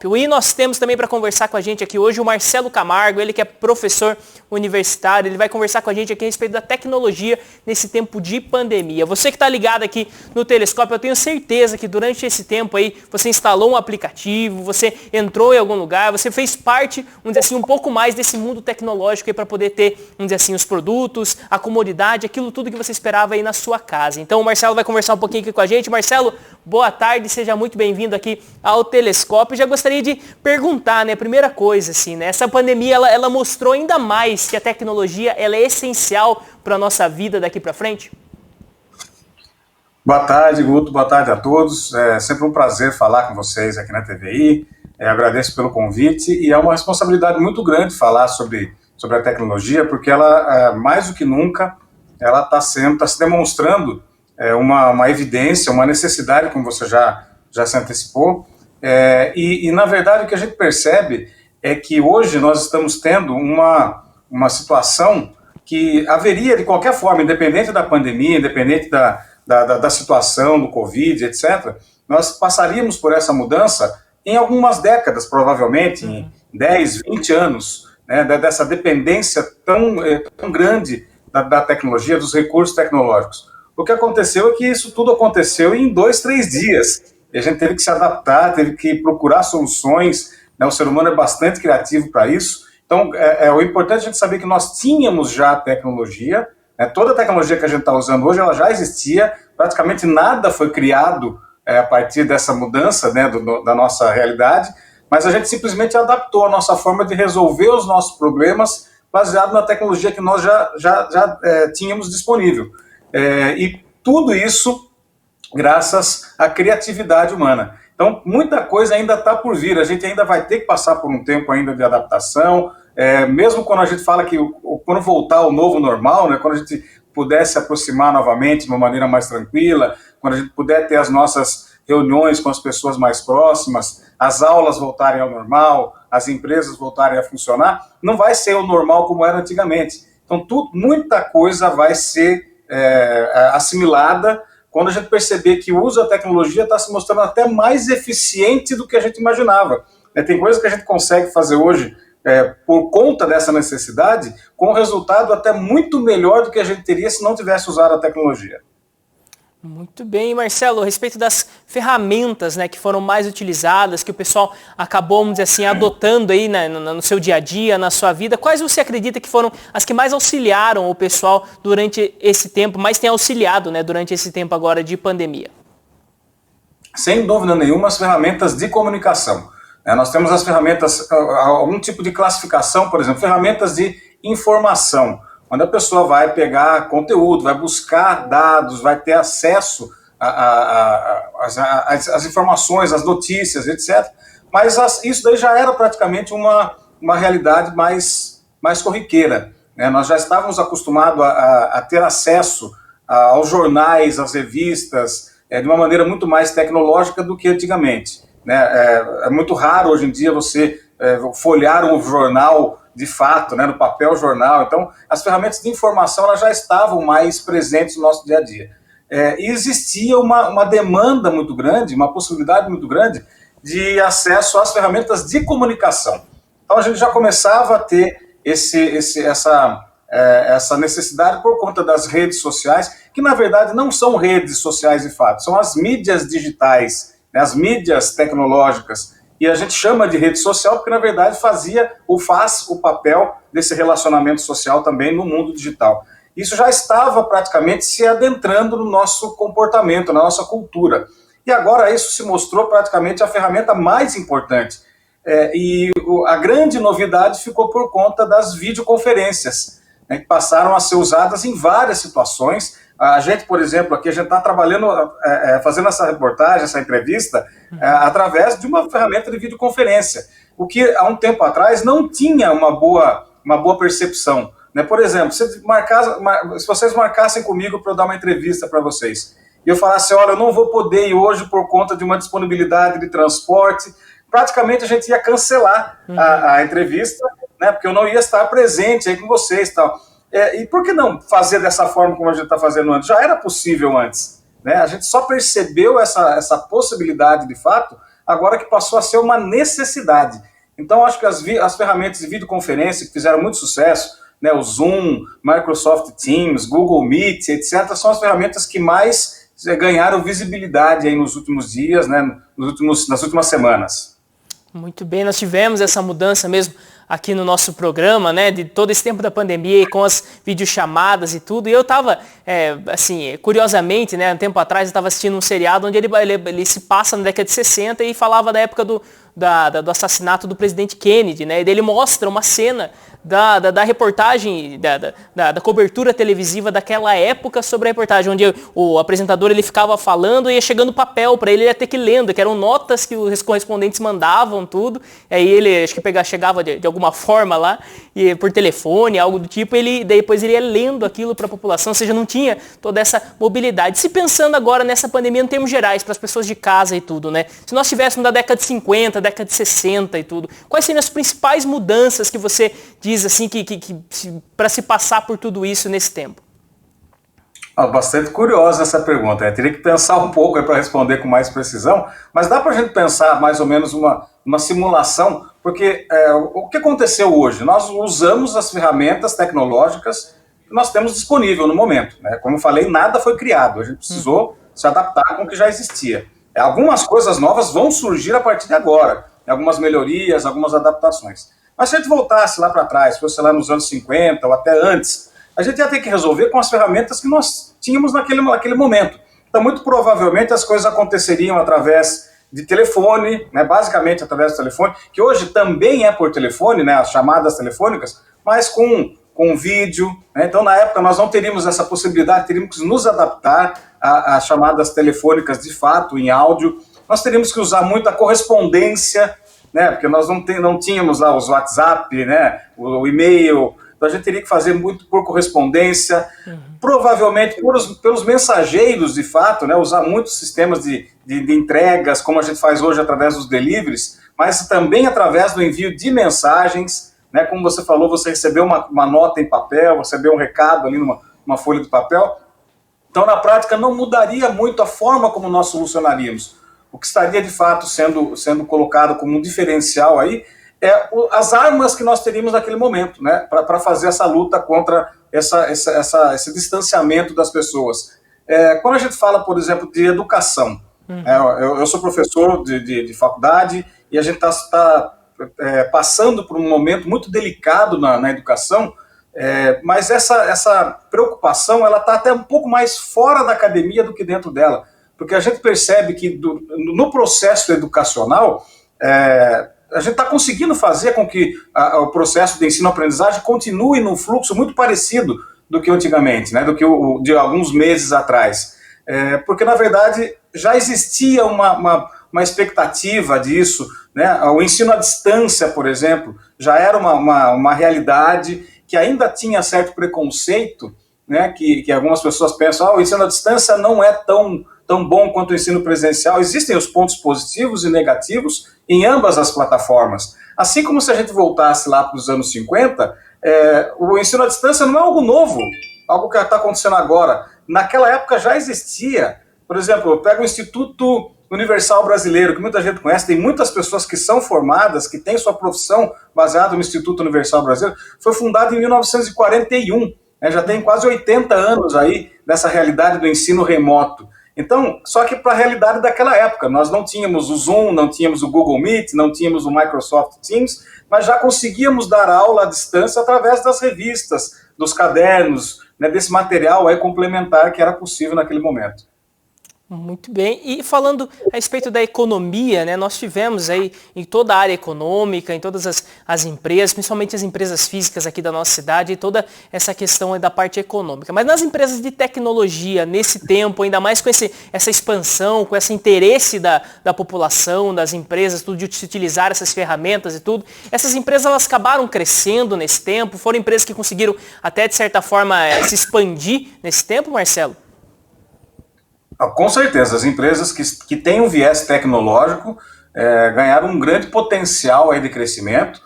Telescópio. E nós temos também para conversar com a gente aqui hoje o Marcelo Camargo, ele que é professor universitário, ele vai conversar com a gente aqui a respeito da tecnologia nesse tempo de pandemia. Você que está ligado aqui no Telescópio, eu tenho certeza que durante esse tempo aí você instalou um aplicativo, você entrou em algum lugar, você fez parte, vamos dizer assim, um pouco mais desse mundo tecnológico aí para poder ter, vamos dizer assim, os produtos, a comodidade, aquilo tudo que você esperava aí na sua casa. Então o Marcelo vai conversar um pouquinho aqui com a gente. Marcelo, boa tarde, seja muito bem-vindo aqui ao Telescópio. Já gostaria de perguntar, né, primeira coisa, assim, né, essa pandemia, ela mostrou ainda mais que a tecnologia, ela é essencial para a nossa vida daqui para frente? Boa tarde, Guto, boa tarde a todos. É sempre um prazer falar com vocês aqui na TVI. Agradeço pelo convite e é uma responsabilidade muito grande falar sobre a tecnologia, porque ela, mais do que nunca, ela está se demonstrando uma evidência, uma necessidade, como você já se antecipou. E, na verdade, o que a gente percebe é que hoje nós estamos tendo uma situação que haveria, de qualquer forma, independente da pandemia, independente da situação, do Covid, etc., nós passaríamos por essa mudança em algumas décadas, provavelmente, em 10, 20 anos, né, dessa dependência tão grande da tecnologia, dos recursos tecnológicos. O que aconteceu é que isso tudo aconteceu em 2, 3 dias. E a gente teve que se adaptar, teve que procurar soluções, né, o ser humano é bastante criativo para isso. Então, o importante é a gente saber que nós tínhamos já a tecnologia, né, toda a tecnologia que a gente está usando hoje, ela já existia, praticamente nada foi criado a partir dessa mudança, né, da nossa realidade, mas a gente simplesmente adaptou a nossa forma de resolver os nossos problemas baseado na tecnologia que nós já tínhamos disponível. E tudo isso graças à criatividade humana. Então, muita coisa ainda está por vir, a gente ainda vai ter que passar por um tempo ainda de adaptação, mesmo quando a gente fala que quando voltar ao novo normal, né, quando a gente puder se aproximar novamente de uma maneira mais tranquila, quando a gente puder ter as nossas reuniões com as pessoas mais próximas, as aulas voltarem ao normal, as empresas voltarem a funcionar, não vai ser o normal como era antigamente. Então, muita coisa vai ser assimilada quando a gente perceber que o uso da tecnologia está se mostrando até mais eficiente do que a gente imaginava. Tem coisas que a gente consegue fazer hoje por conta dessa necessidade, com resultado até muito melhor do que a gente teria se não tivesse usado a tecnologia. Muito bem, Marcelo, a respeito das ferramentas, né, que foram mais utilizadas, que o pessoal acabou, vamos dizer assim, adotando aí, né, no seu dia a dia, na sua vida, quais você acredita que foram as que mais auxiliaram o pessoal durante esse tempo, mais tem auxiliado, né, durante esse tempo agora de pandemia? Sem dúvida nenhuma, as ferramentas de comunicação. Nós temos as ferramentas, algum tipo de classificação, por exemplo, ferramentas de informação, onde a pessoa vai pegar conteúdo, vai buscar dados, vai ter acesso às informações, às notícias, etc. Mas isso daí já era praticamente uma realidade mais corriqueira, né? Nós já estávamos acostumados a ter acesso aos jornais, às revistas, de uma maneira muito mais tecnológica do que antigamente. Né? É muito raro hoje em dia você folhear um jornal de fato, né, no papel jornal. Então, as ferramentas de informação elas já estavam mais presentes no nosso dia a dia. E existia uma demanda muito grande, uma possibilidade muito grande de acesso às ferramentas de comunicação. Então, a gente já começava a ter essa necessidade por conta das redes sociais, que na verdade não são redes sociais de fato, são as mídias digitais, né, as mídias tecnológicas, e a gente chama de rede social porque na verdade faz o papel desse relacionamento social também no mundo digital. Isso já estava praticamente se adentrando no nosso comportamento, na nossa cultura. E agora isso se mostrou praticamente a ferramenta mais importante. E a grande novidade ficou por conta das videoconferências, né, que passaram a ser usadas em várias situações. A gente, por exemplo, aqui a gente está trabalhando, fazendo essa reportagem, essa entrevista, através de uma ferramenta de videoconferência, o que há um tempo atrás não tinha uma boa percepção. Né? Por exemplo, se vocês marcassem comigo para eu dar uma entrevista para vocês, e eu falasse, olha, eu não vou poder ir hoje por conta de uma disponibilidade de transporte, praticamente a gente ia cancelar a entrevista, né? Porque eu não ia estar presente aí com vocês e tal. E por que não fazer dessa forma como a gente está fazendo antes? Já era possível antes, né? A gente só percebeu essa possibilidade de fato agora que passou a ser uma necessidade. Então, acho que as ferramentas de videoconferência que fizeram muito sucesso, né, o Zoom, Microsoft Teams, Google Meet, etc., são as ferramentas que mais ganharam visibilidade aí nos últimos dias, né, nas últimas semanas. Muito bem, nós tivemos essa mudança mesmo aqui no nosso programa, né, de todo esse tempo da pandemia e com as videochamadas e tudo, e eu estava, assim, curiosamente, né, um tempo atrás eu estava assistindo um seriado onde ele se passa na década de 60 e falava da época do assassinato do presidente Kennedy, né, e daí ele mostra uma cena da reportagem, da cobertura televisiva daquela época sobre a reportagem, onde o apresentador ele ficava falando e ia chegando papel para ele ia ter que ir lendo, que eram notas que os correspondentes mandavam, tudo, aí ele, acho que chegava de alguma forma lá, e por telefone, algo do tipo, depois ele ia lendo aquilo para a população, ou seja, não tinha toda essa mobilidade. Se pensando agora nessa pandemia em termos gerais, para as pessoas de casa e tudo, né? Se nós tivéssemos da década de 50, década de 60 e tudo, quais seriam as principais mudanças que você diz assim, para se passar por tudo isso nesse tempo? Bastante curiosa essa pergunta. Eu teria que pensar um pouco para responder com mais precisão, mas dá para a gente pensar mais ou menos uma simulação, porque o que aconteceu hoje? Nós usamos as ferramentas tecnológicas que nós temos disponível no momento, né? Como eu falei, nada foi criado, a gente precisou se adaptar com o que já existia. Algumas coisas novas vão surgir a partir de agora, algumas melhorias, algumas adaptações. Mas se a gente voltasse lá para trás, fosse lá nos anos 50 ou até antes, a gente ia ter que resolver com as ferramentas que nós tínhamos naquele momento. Então, muito provavelmente, as coisas aconteceriam através de telefone, né, basicamente através do telefone, que hoje também é por telefone, né, as chamadas telefônicas, mas com vídeo. Né? Então, na época, nós não teríamos essa possibilidade, teríamos que nos adaptar às chamadas telefônicas de fato, em áudio. Nós teríamos que usar muito a correspondência, né, porque nós não tínhamos lá os WhatsApp, né, o e-mail, então a gente teria que fazer muito por correspondência, provavelmente pelos mensageiros de fato, né, usar muitos sistemas de entregas, como a gente faz hoje através dos deliveries, mas também através do envio de mensagens, né, como você falou, você recebeu uma nota em papel, recebeu um recado ali numa folha de papel, então na prática não mudaria muito a forma como nós solucionaríamos. O que estaria de fato sendo colocado como um diferencial aí é as armas que nós teríamos naquele momento, né, para fazer essa luta contra esse distanciamento das pessoas. Quando a gente fala, por exemplo, de educação, eu sou professor de faculdade e a gente está passando por um momento muito delicado na educação, mas essa preocupação ela está até um pouco mais fora da academia do que dentro dela. Porque a gente percebe que no processo educacional, a gente está conseguindo fazer com que o processo de ensino-aprendizagem continue num fluxo muito parecido do que antigamente, né, do que de alguns meses atrás. Porque, na verdade, já existia uma expectativa disso, né? O ensino à distância, por exemplo, já era uma realidade que ainda tinha certo preconceito, né, que algumas pessoas pensam, o ensino à distância não é tão bom quanto o ensino presencial. Existem os pontos positivos e negativos em ambas as plataformas. Assim como se a gente voltasse lá para os anos 50, o ensino à distância não é algo novo, algo que está acontecendo agora. Naquela época já existia. Por exemplo, eu pego o Instituto Universal Brasileiro, que muita gente conhece, tem muitas pessoas que são formadas, que têm sua profissão baseada no Instituto Universal Brasileiro, foi fundado em 1941, né, já tem quase 80 anos aí nessa realidade do ensino remoto. Então, só que para a realidade daquela época, nós não tínhamos o Zoom, não tínhamos o Google Meet, não tínhamos o Microsoft Teams, mas já conseguíamos dar aula à distância através das revistas, dos cadernos, né, desse material aí complementar que era possível naquele momento. Muito bem. E falando a respeito da economia, né, nós tivemos aí em toda a área econômica, em todas as empresas, principalmente as empresas físicas aqui da nossa cidade, toda essa questão da parte econômica. Mas nas empresas de tecnologia, nesse tempo, ainda mais com essa expansão, com esse interesse da população, das empresas, tudo de se utilizar essas ferramentas e tudo, essas empresas elas acabaram crescendo nesse tempo, foram empresas que conseguiram até, de certa forma, se expandir nesse tempo, Marcelo? Com certeza, as empresas que têm um viés tecnológico ganharam um grande potencial aí de crescimento,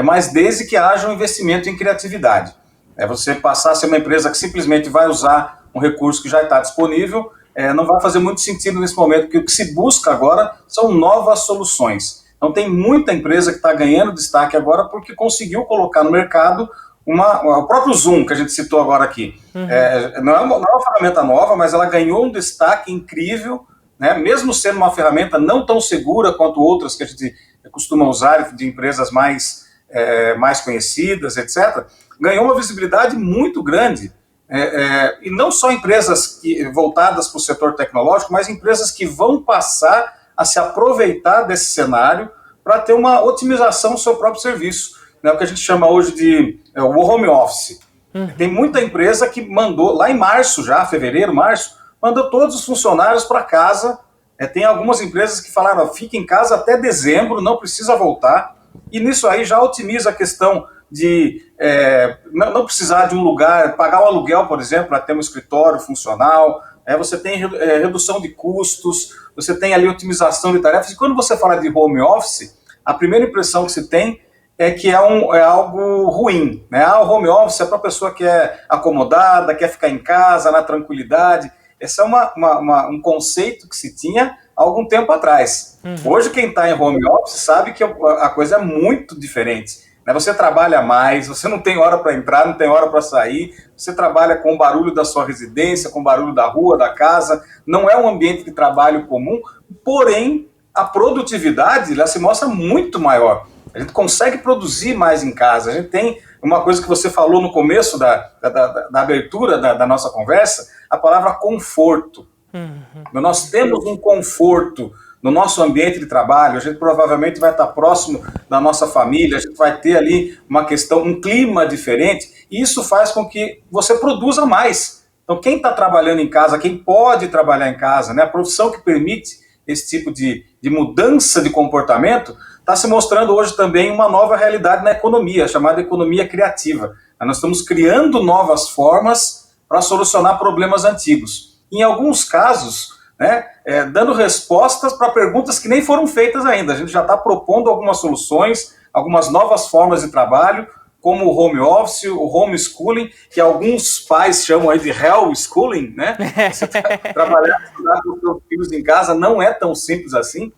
mas desde que haja um investimento em criatividade. Você passar a ser uma empresa que simplesmente vai usar um recurso que já está disponível não vai fazer muito sentido nesse momento, porque o que se busca agora são novas soluções. Então tem muita empresa que está ganhando destaque agora porque conseguiu colocar no mercado o próprio Zoom, que a gente citou agora aqui. Não é uma ferramenta nova, mas ela ganhou um destaque incrível, né? Mesmo sendo uma ferramenta não tão segura quanto outras que a gente costuma usar de empresas mais conhecidas, etc., ganhou uma visibilidade muito grande. E não só empresas voltadas para o setor tecnológico, mas empresas que vão passar a se aproveitar desse cenário para ter uma otimização do seu próprio serviço, né? O que a gente chama hoje de o home office. Tem muita empresa que mandou, lá em março já, fevereiro, março, mandou todos os funcionários para casa. Tem algumas empresas que falaram, fica em casa até dezembro, não precisa voltar, e nisso aí já otimiza a questão de não precisar de um lugar, pagar o aluguel, por exemplo, para ter um escritório funcional. Você tem redução de custos, você tem ali otimização de tarefas, e quando você fala de home office, a primeira impressão que se tem é que é algo ruim, né? O home office é para a pessoa que é acomodada, quer ficar em casa, na tranquilidade. Esse é um conceito que se tinha há algum tempo atrás. Hoje quem está em home office sabe que a coisa é muito diferente. Você trabalha mais, você não tem hora para entrar, não tem hora para sair, você trabalha com o barulho da sua residência, com o barulho da rua, da casa, não é um ambiente de trabalho comum, porém a produtividade ela se mostra muito maior. A gente consegue produzir mais em casa. A gente tem uma coisa que você falou no começo da abertura da nossa conversa, a palavra conforto. Nós temos um conforto no nosso ambiente de trabalho, a gente provavelmente vai estar próximo da nossa família, a gente vai ter ali um clima diferente, e isso faz com que você produza mais. Então quem está trabalhando em casa, quem pode trabalhar em casa, né, a profissão que permite esse tipo de mudança de comportamento, está se mostrando hoje também uma nova realidade na economia, chamada economia criativa. Nós estamos criando novas formas para solucionar problemas antigos. Em alguns casos, né, dando respostas para perguntas que nem foram feitas ainda. A gente já está propondo algumas soluções, algumas novas formas de trabalho, como o home office, o homeschooling, que alguns pais chamam aí de hell schooling, né? Você trabalhar com os seus filhos em casa não é tão simples assim.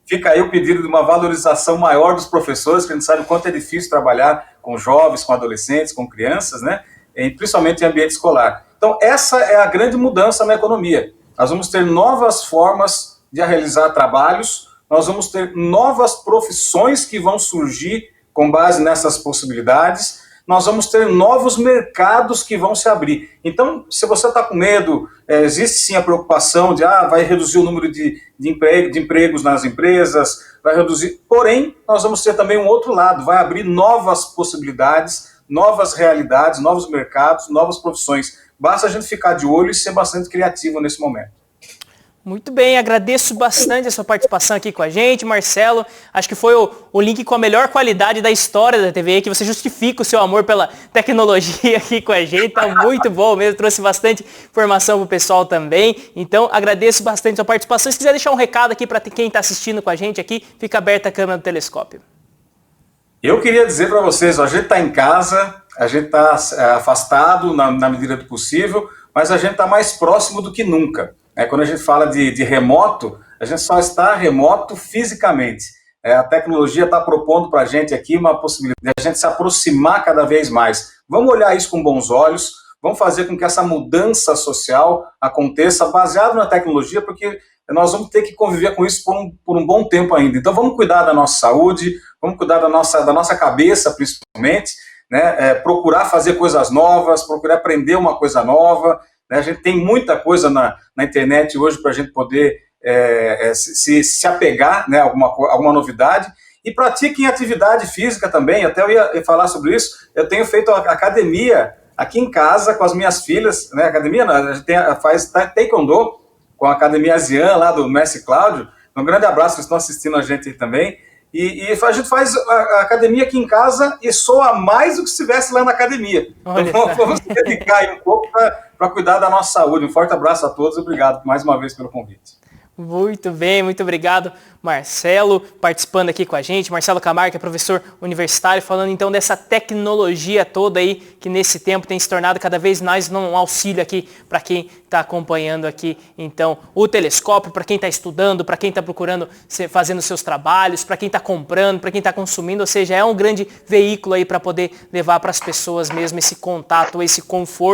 Fica aí o pedido de uma valorização maior dos professores, que a gente sabe o quanto é difícil trabalhar com jovens, com adolescentes, com crianças, né? Principalmente em ambiente escolar. Então, essa é a grande mudança na economia. Nós vamos ter novas formas de realizar trabalhos, nós vamos ter novas profissões que vão surgir com base nessas possibilidades, nós vamos ter novos mercados que vão se abrir. Então, se você está com medo, existe sim a preocupação de vai reduzir o número de empregos nas empresas, vai reduzir. Porém, nós vamos ter também um outro lado, vai abrir novas possibilidades, novas realidades, novos mercados, novas profissões. Basta a gente ficar de olho e ser bastante criativo nesse momento. Muito bem, agradeço bastante a sua participação aqui com a gente, Marcelo. Acho que foi o link com a melhor qualidade da história da TVE, que você justifica o seu amor pela tecnologia aqui com a gente. Tá muito bom mesmo, trouxe bastante informação para o pessoal também. Então, agradeço bastante a sua participação. Se quiser deixar um recado aqui para quem está assistindo com a gente aqui, fica aberta a câmera do telescópio. Eu queria dizer para vocês, a gente está em casa, a gente está afastado na medida do possível, mas a gente está mais próximo do que nunca. Quando a gente fala de remoto, a gente só está remoto fisicamente. A tecnologia está propondo para a gente aqui uma possibilidade de a gente se aproximar cada vez mais. Vamos olhar isso com bons olhos, vamos fazer com que essa mudança social aconteça baseado na tecnologia, porque nós vamos ter que conviver com isso por um bom tempo ainda. Então vamos cuidar da nossa saúde, vamos cuidar da nossa cabeça principalmente, né? Procurar fazer coisas novas, procurar aprender uma coisa nova. A gente tem muita coisa na internet hoje para a gente poder se apegar, né, alguma novidade. E pratiquem atividade física também. Até eu ia falar sobre isso. Eu tenho feito academia aqui em casa com as minhas filhas. Né? Academia, a gente faz taekwondo com a Academia ASEAN lá do Mestre Cláudio. Um grande abraço, que estão assistindo a gente aí também. E a gente faz a academia aqui em casa e soa mais do que se estivesse lá na academia. Então vamos se dedicar aí um pouco para cuidar da nossa saúde. Um forte abraço a todos e obrigado mais uma vez pelo convite. Muito bem, muito obrigado, Marcelo, participando aqui com a gente. Marcelo Camargo, que é professor universitário, falando então dessa tecnologia toda aí, que nesse tempo tem se tornado cada vez mais um auxílio aqui para quem está acompanhando aqui, então, o telescópio, para quem está estudando, para quem está procurando, fazendo seus trabalhos, para quem está comprando, para quem está consumindo, ou seja, é um grande veículo aí para poder levar para as pessoas mesmo esse contato, esse conforto